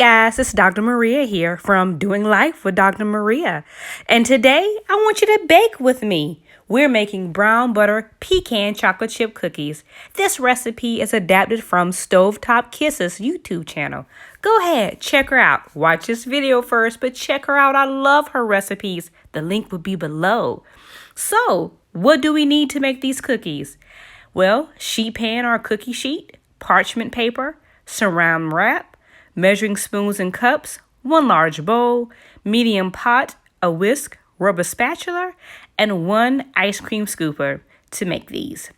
guys, it's Dr. Maria here from Doing Life with Dr. Maria. And today I want you to bake with me. We're making brown butter pecan chocolate chip cookies. This recipe is adapted from Stovetop Kisses YouTube channel. Go ahead, check her out. Watch this video first, but check her out. I love her recipes. The link will be below. So, what do we need to make these cookies? Well, sheet pan or cookie sheet, parchment paper, saran wrap, measuring spoons and cups, one large bowl, medium pot, a whisk, rubber spatula, and one ice cream scooper to make these.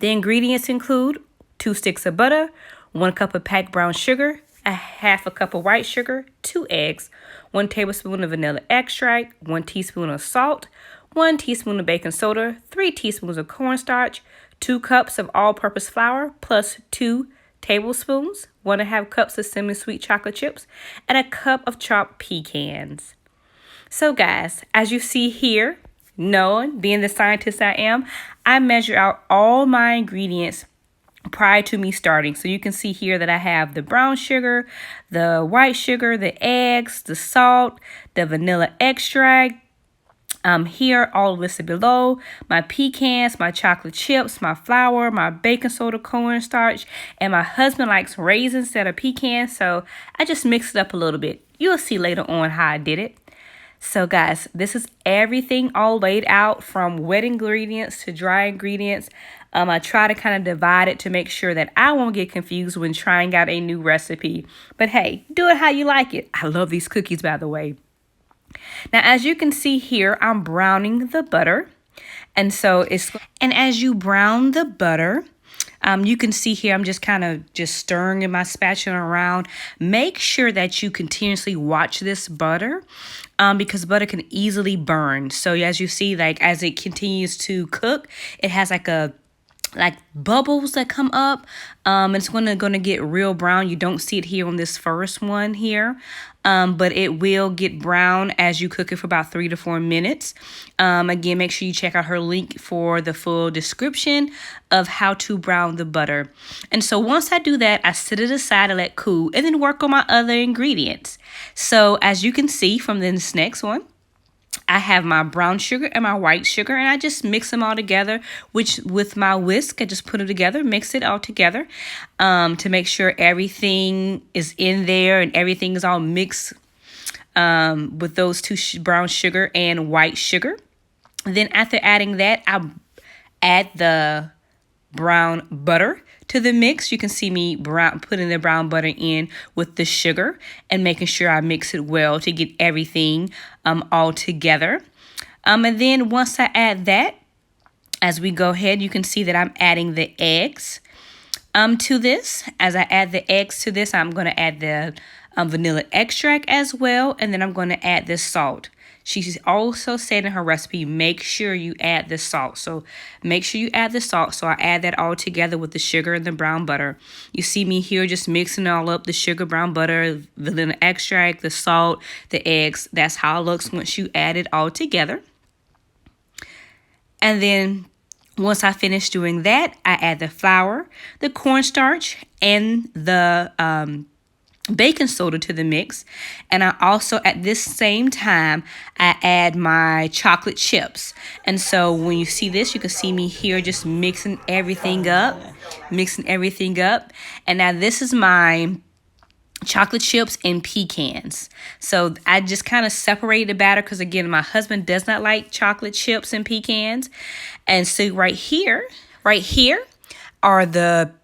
The ingredients include 2 sticks of butter, 1 cup of packed brown sugar, a half a cup of white sugar, 2 eggs, 1 tablespoon of vanilla extract, 1 teaspoon of salt, 1 teaspoon of baking soda, 3 teaspoons of cornstarch, 2 cups of all-purpose flour, plus 2 tablespoons, 1.5 cups of semi-sweet chocolate chips, and a cup of chopped pecans. So guys, as you see here, knowing, being the scientist I am, I measure out all my ingredients prior to me starting. So you can see here that I have the brown sugar, the white sugar, the eggs, the salt, the vanilla extract. Here, all listed below, my pecans, my chocolate chips, my flour, my baking soda, cornstarch, and my husband likes raisins instead of pecans, so I just mixed it up a little bit. You'll see later on how I did it. So guys, this is everything all laid out from wet ingredients to dry ingredients. I try to kind of divide it to make sure that I won't get confused when trying out a new recipe. But hey, do it how you like it. I love these cookies, by the way. Now, as you can see here, I'm browning the butter. And as you brown the butter, you can see here, I'm just kind of stirring in my spatula around. Make sure that you continuously watch this butter because butter can easily burn. So as you see, like as it continues to cook, it has like bubbles that come up. It's gonna get real brown. You don't see it here on this first one here. But it will get brown as you cook it for about 3 to 4 minutes. Again, make sure you check out her link for the full description of how to brown the butter. And so once I do that, I set it aside and let cool and then work on my other ingredients. So as you can see from this next one, I have my brown sugar and my white sugar, and I just mix them all together, which with my whisk, I just put it together, mix it all together to make sure everything is in there and everything is all mixed with those two brown sugar and white sugar. Then after adding that, I add the brown butter to the mix. You can see me putting the brown butter in with the sugar and making sure I mix it well to get everything all together. And then once I add that, as we go ahead, you can see that I'm adding the eggs to this. As I add the eggs to this, I'm going to add the vanilla extract as well, and then I'm going to add the salt. She's also said in her recipe, make sure you add the salt. So make sure you add the salt. So I add that all together with the sugar and the brown butter. You see me here just mixing all up, the sugar, brown butter, vanilla extract, the salt, the eggs. That's how it looks once you add it all together. And then once I finish doing that, I add the flour, the cornstarch, and the baking soda to the mix. And I also, at this same time, I add my chocolate chips. And so when you see this, you can see me here just mixing everything up. And now this is my chocolate chips and pecans. So I just kind of separated the batter because, again, my husband does not like chocolate chips and pecans. And so right here are the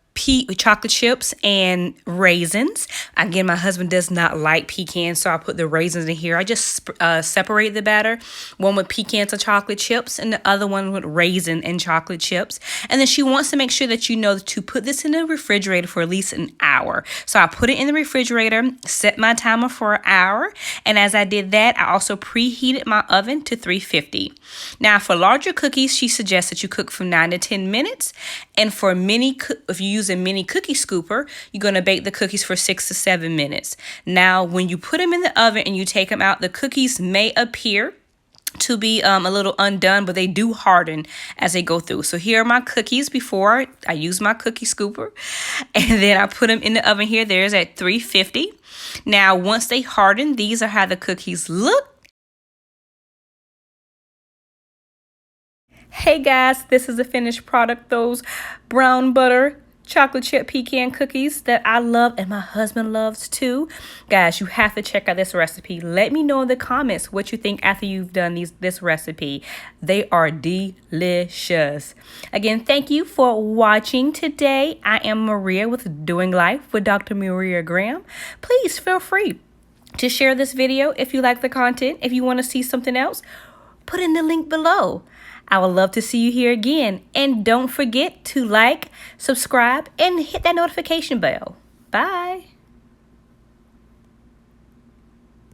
chocolate chips and raisins. Again, my husband does not like pecans, so I put the raisins in here. I just separate the batter, one with pecans and chocolate chips, and the other one with raisin and chocolate chips. And then she wants to make sure that you know to put this in the refrigerator for at least an hour. So I put it in the refrigerator, set my timer for an hour, and as I did that, I also preheated my oven to 350. Now, for larger cookies, she suggests that you cook for 9 to 10 minutes, and for if you use a mini cookie scooper, you're going to bake the cookies for 6 to 7 minutes. Now, when you put them in the oven and you take them out, the cookies may appear to be a little undone, but they do harden as they go through. So here are my cookies before I use my cookie scooper, and then I put them in the oven here. There's at 350. Now, once they harden, these are how the cookies look. Hey guys, this is the finished product, those brown butter chocolate chip pecan cookies that I love and my husband loves too. Guys, you have to check out this recipe. Let me know in the comments what you think after you've done this recipe. They are delicious. Again, thank you for watching today. I am Maria with Doing Life with Dr. Maria Graham. Please feel free to share this video if you like the content. If you want to see something else, put in the link below. I would love to see you here again. And don't forget to like, subscribe, and hit that notification bell. Bye.